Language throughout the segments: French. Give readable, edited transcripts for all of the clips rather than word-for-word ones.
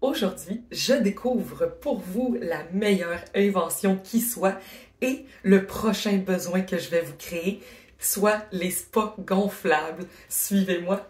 Aujourd'hui, je découvre pour vous la meilleure invention qui soit et le prochain besoin que je vais vous créer, soit les spas gonflables. Suivez-moi.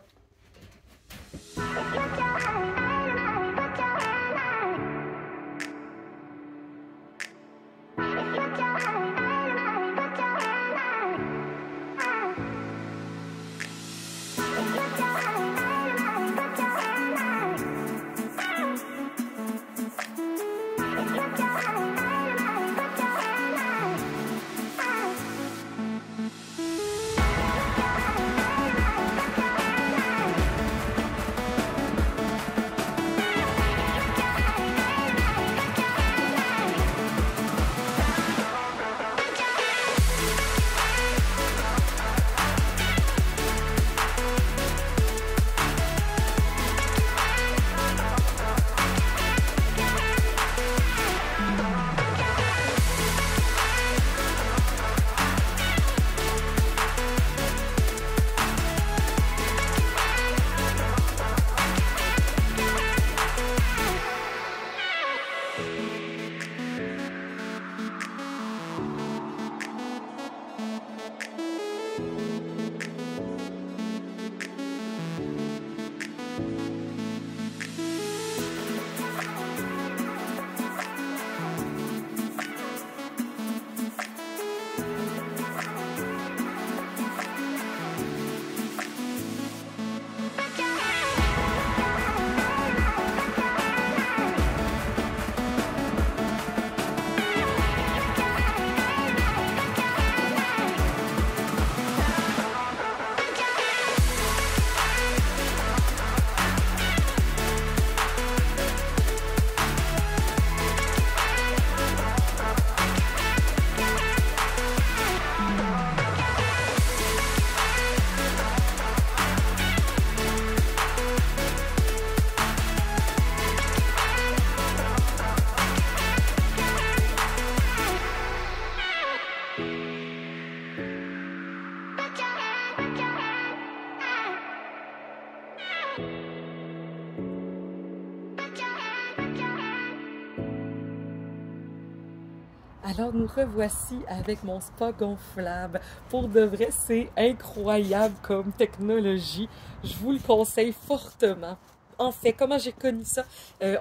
Alors nous revoici avec mon spa gonflable. Pour de vrai, c'est incroyable comme technologie. Je vous le conseille fortement. En fait, comment j'ai connu ça?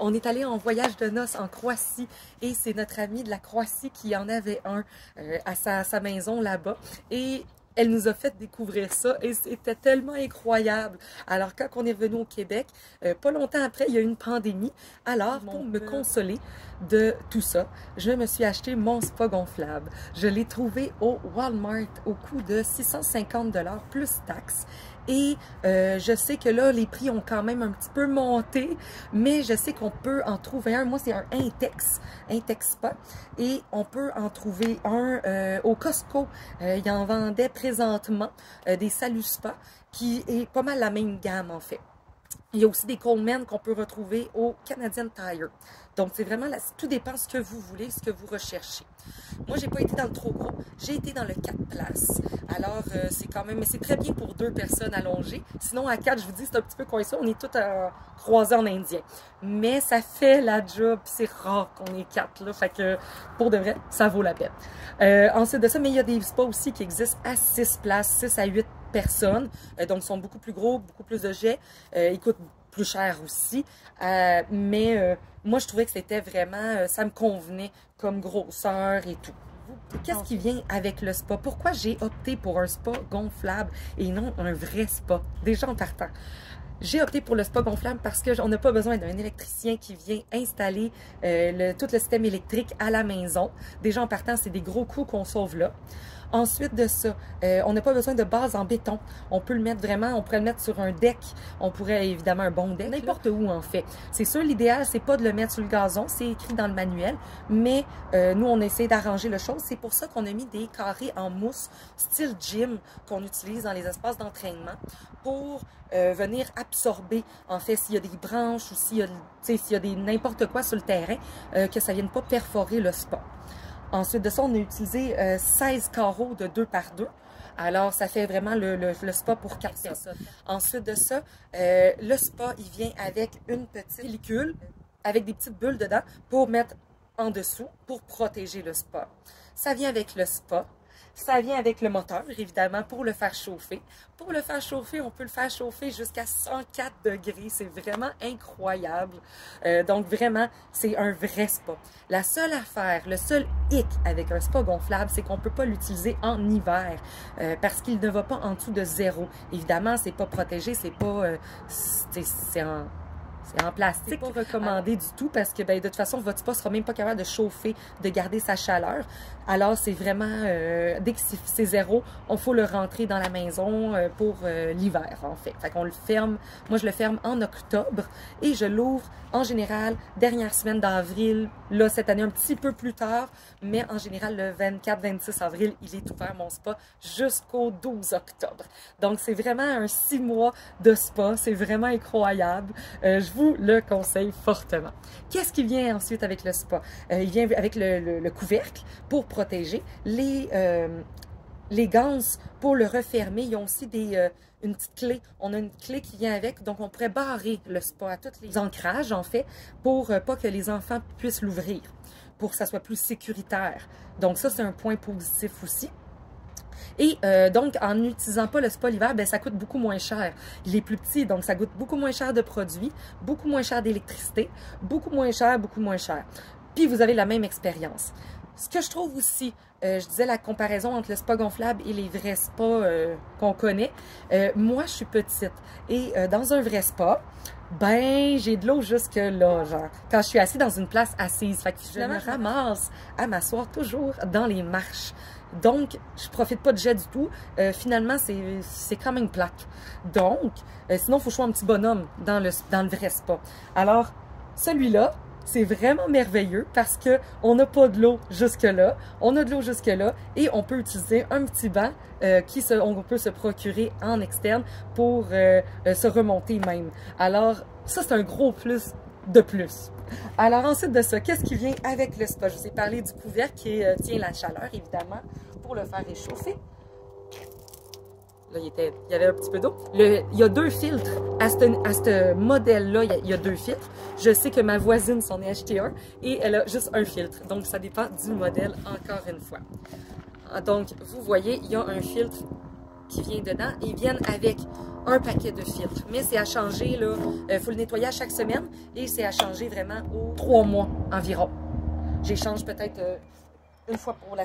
On est allé en voyage de noces en Croatie et c'est notre amie de la Croatie qui en avait un à sa maison là-bas. Et elle nous a fait découvrir ça et c'était tellement incroyable. Alors quand on est revenu au Québec, pas longtemps après, il y a eu une pandémie. Alors pour me consoler de tout ça, je me suis acheté mon spa gonflable. Je l'ai trouvé au Walmart au coût de 650 $ plus taxes. Et je sais que là, les prix ont quand même un petit peu monté, mais je sais qu'on peut en trouver un. Moi, c'est un Intex Spa. Et on peut en trouver un au Costco. Il en vendait présentement des Salut Spa, qui est pas mal la même gamme en fait. Il y a aussi des Coleman qu'on peut retrouver au Canadian Tire. Donc, c'est vraiment, tout dépend ce que vous voulez, ce que vous recherchez. Moi, j'ai pas été dans le trop gros, j'ai été dans le 4 places. Alors, c'est quand même, mais c'est très bien pour 2 personnes allongées. Sinon, à 4, je vous dis, c'est un petit peu coincé, on est tous croisés en indien. Mais ça fait la job, c'est rare qu'on est 4, là. Fait que, pour de vrai, ça vaut la peine. Ensuite de ça, mais il y a des spas aussi qui existent à 6 places, 6 à 8 personnes. Donc, ils sont beaucoup plus gros, beaucoup plus de jets. Ils coûtent plus cher aussi. Moi, je trouvais que c'était vraiment, ça me convenait comme grosseur et tout. Qu'est-ce qui vient avec le spa? Pourquoi j'ai opté pour un spa gonflable et non un vrai spa? Déjà en partant. J'ai opté pour le spa gonflable parce qu'on n'a pas besoin d'un électricien qui vient installer tout le système électrique à la maison. Déjà en partant, c'est des gros coûts qu'on sauve là. Ensuite de ça, on n'a pas besoin de base en béton. On peut le mettre vraiment, on pourrait le mettre sur un deck. On pourrait évidemment un bon deck, n'importe où en fait. C'est sûr, l'idéal, c'est pas de le mettre sur le gazon, c'est écrit dans le manuel. Mais nous, on essaie d'arranger le chose. C'est pour ça qu'on a mis des carrés en mousse style gym qu'on utilise dans les espaces d'entraînement pour venir absorber, en fait, s'il y a des branches ou s'il y a n'importe quoi sur le terrain, que ça ne vienne pas perforer le spa. Ensuite de ça, on a utilisé 16 carreaux de 2 par 2. Alors, ça fait vraiment le spa pour 4 personnes. Ensuite de ça, le spa, il vient avec une petite pellicule avec des petites bulles dedans pour mettre en dessous pour protéger le spa. Ça vient avec le spa. Ça vient avec le moteur, évidemment, pour le faire chauffer. Pour le faire chauffer, on peut le faire chauffer jusqu'à 104 degrés. C'est vraiment incroyable. Donc, vraiment, c'est un vrai spa. La seule affaire, le seul hic avec un spa gonflable, c'est qu'on ne peut pas l'utiliser en hiver parce qu'il ne va pas en dessous de 0. Évidemment, c'est pas protégé, c'est pas... c'est en plastique. C'est pas recommandé du tout parce que ben, de toute façon, votre spa sera même pas capable de chauffer, de garder sa chaleur. Alors, c'est vraiment, dès que c'est 0, il faut le rentrer dans la maison pour l'hiver, en fait. Fait qu'on le ferme, moi je le ferme en octobre et je l'ouvre en général dernière semaine d'avril. Là, cette année, un petit peu plus tard, mais en général, le 24-26 avril, il est ouvert mon spa jusqu'au 12 octobre. Donc, c'est vraiment un 6 mois de spa. C'est vraiment incroyable. Je vous le conseille fortement. Qu'est-ce qui vient ensuite avec le spa? Il vient avec le couvercle pour protéger. Les ganses pour le refermer, ils ont aussi une petite clé. On a une clé qui vient avec, donc on pourrait barrer le spa à tous les ancrages, en fait, pour pas que les enfants puissent l'ouvrir, pour que ça soit plus sécuritaire. Donc ça, c'est un point positif aussi. Et donc, en n'utilisant pas le spa l'hiver, ben, ça coûte beaucoup moins cher. Il est plus petit, donc ça coûte beaucoup moins cher de produits, beaucoup moins cher d'électricité, beaucoup moins cher. Puis, vous avez la même expérience. Ce que je trouve aussi, je disais la comparaison entre le spa gonflable et les vrais spas qu'on connaît. Moi, je suis petite et dans un vrai spa, ben, j'ai de l'eau jusque là, genre, quand je suis assise dans une place assise. Fait que je me ramasse à m'asseoir toujours dans les marches. Donc, je profite pas de jet du tout. Finalement, c'est quand même plate. Donc, sinon, il faut que je sois un petit bonhomme dans le vrai spa. Alors, celui-là, c'est vraiment merveilleux parce que on n'a pas de l'eau jusque-là, on a de l'eau jusque-là et on peut utiliser un petit banc on peut se procurer en externe pour se remonter même. Alors, ça, c'est un gros plus de plus. Alors, ensuite de ça, qu'est-ce qui vient avec le spa? Je vous ai parlé du couvercle qui tient la chaleur, évidemment, pour le faire réchauffer. Là, il y avait un petit peu d'eau. Il y a 2 filtres. À ce modèle-là, il y a 2 filtres. Je sais que ma voisine s'en est acheté un et elle a juste un filtre. Donc, ça dépend du modèle, encore une fois. Donc, vous voyez, il y a un filtre qui vient dedans. Ils viennent avec un paquet de filtres. Mais c'est à changer, là. Il faut le nettoyer à chaque semaine et c'est à changer vraiment aux 3 mois environ. J'échange peut-être une fois pour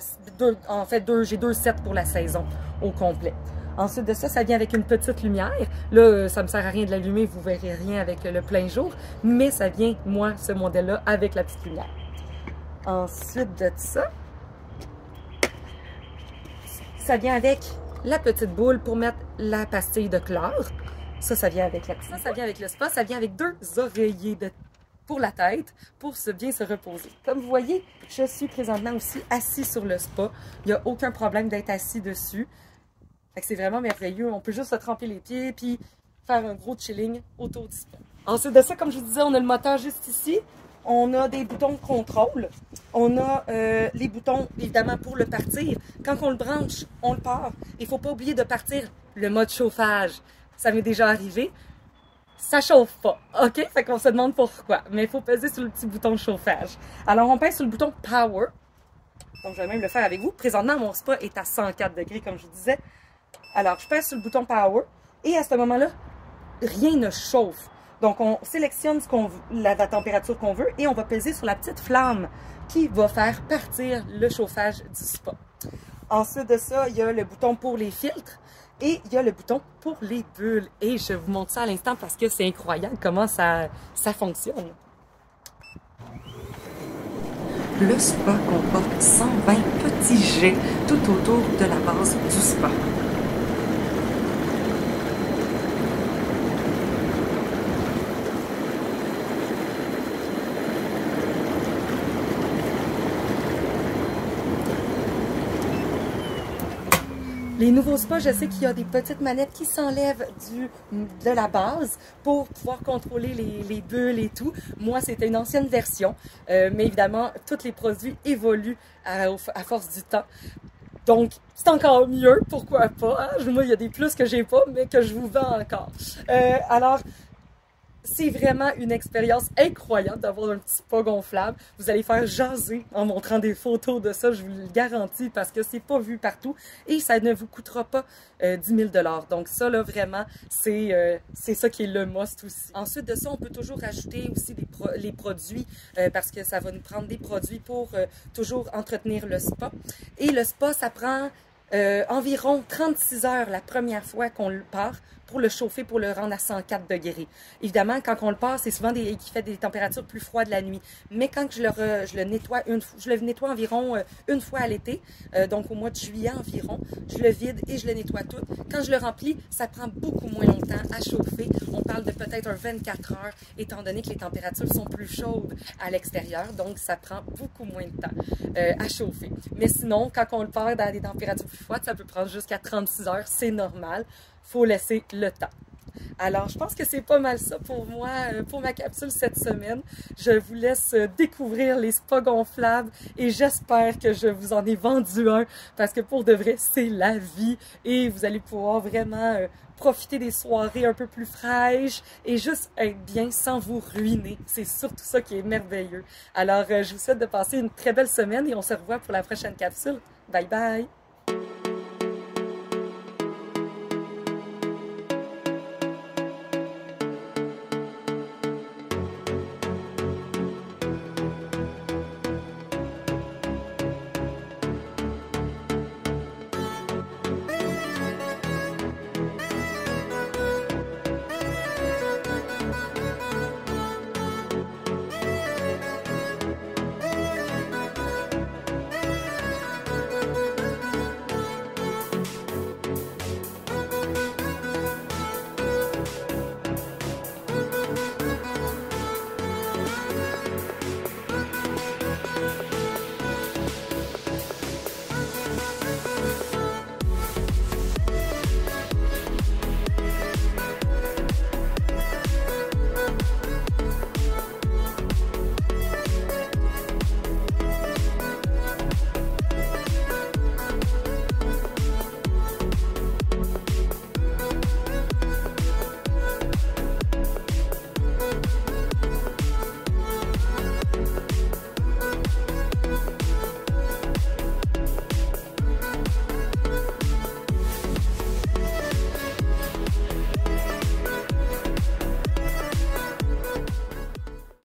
j'ai 2 sets pour la saison au complet. Ensuite de ça, ça vient avec une petite lumière. Là, ça me sert à rien de l'allumer, vous verrez rien avec le plein jour. Mais ça vient, moi, ce modèle-là, avec la petite lumière. Ensuite de ça, ça vient avec la petite boule pour mettre la pastille de chlore. Ça vient avec la petite. Ça vient avec le spa. Ça vient avec 2 oreillers pour la tête, pour bien se reposer. Comme vous voyez, je suis présentement aussi assis sur le spa. Il n'y a aucun problème d'être assis dessus. C'est vraiment merveilleux. On peut juste se tremper les pieds puis faire un gros chilling autour du spa. Ensuite de ça, comme je vous disais, on a le moteur juste ici. On a des boutons de contrôle. On a les boutons, évidemment, pour le partir. Quand on le branche, on le part. Il ne faut pas oublier de partir le mode chauffage. Ça m'est déjà arrivé. Ça chauffe pas, OK? Fait qu'on se demande pourquoi. Mais il faut peser sur le petit bouton de chauffage. Alors, on pèse sur le bouton Power. Donc, je vais même le faire avec vous. Présentement, mon spa est à 104 degrés, comme je vous disais. Alors, je pèse sur le bouton Power et à ce moment-là, rien ne chauffe. Donc, on sélectionne la température qu'on veut et on va peser sur la petite flamme qui va faire partir le chauffage du spa. Ensuite de ça, il y a le bouton pour les filtres et il y a le bouton pour les bulles. Et je vous montre ça à l'instant parce que c'est incroyable comment ça fonctionne. Le spa comporte 120 petits jets tout autour de la base du spa. Les nouveaux spas, je sais qu'il y a des petites manettes qui s'enlèvent de la base pour pouvoir contrôler les bulles et tout. Moi, c'était une ancienne version, mais évidemment, tous les produits évoluent à force du temps. Donc, c'est encore mieux, pourquoi pas. Hein? Moi, il y a des plus que j'ai pas, mais que je vous vends encore. Alors, C'est vraiment une expérience incroyable d'avoir un petit spa gonflable. Vous allez faire jaser en montrant des photos de ça, je vous le garantis, parce que c'est pas vu partout et ça ne vous coûtera pas 10 000 $. Donc ça, là, vraiment, c'est ça qui est le must aussi. Ensuite de ça, on peut toujours rajouter aussi les produits parce que ça va nous prendre des produits pour toujours entretenir le spa. Et le spa, ça prend environ 36 heures la première fois qu'on le part pour le chauffer, pour le rendre à 104 degrés. Évidemment, quand on le part, c'est souvent qui fait des températures plus froides la nuit. Mais quand je le nettoie je le nettoie environ une fois à l'été, donc au mois de juillet environ, je le vide et je le nettoie tout. Quand je le remplis, ça prend beaucoup moins longtemps à chauffer. On parle de peut-être un 24 heures, étant donné que les températures sont plus chaudes à l'extérieur, donc ça prend beaucoup moins de temps à chauffer. Mais sinon, quand on le part dans des températures plus froides, ça peut prendre jusqu'à 36 heures, c'est normal. Faut laisser le temps. Alors, je pense que c'est pas mal ça pour moi, pour ma capsule cette semaine. Je vous laisse découvrir les spas gonflables et j'espère que je vous en ai vendu un parce que pour de vrai, c'est la vie et vous allez pouvoir vraiment profiter des soirées un peu plus fraîches et juste être bien sans vous ruiner. C'est surtout ça qui est merveilleux. Alors, je vous souhaite de passer une très belle semaine et on se revoit pour la prochaine capsule. Bye bye!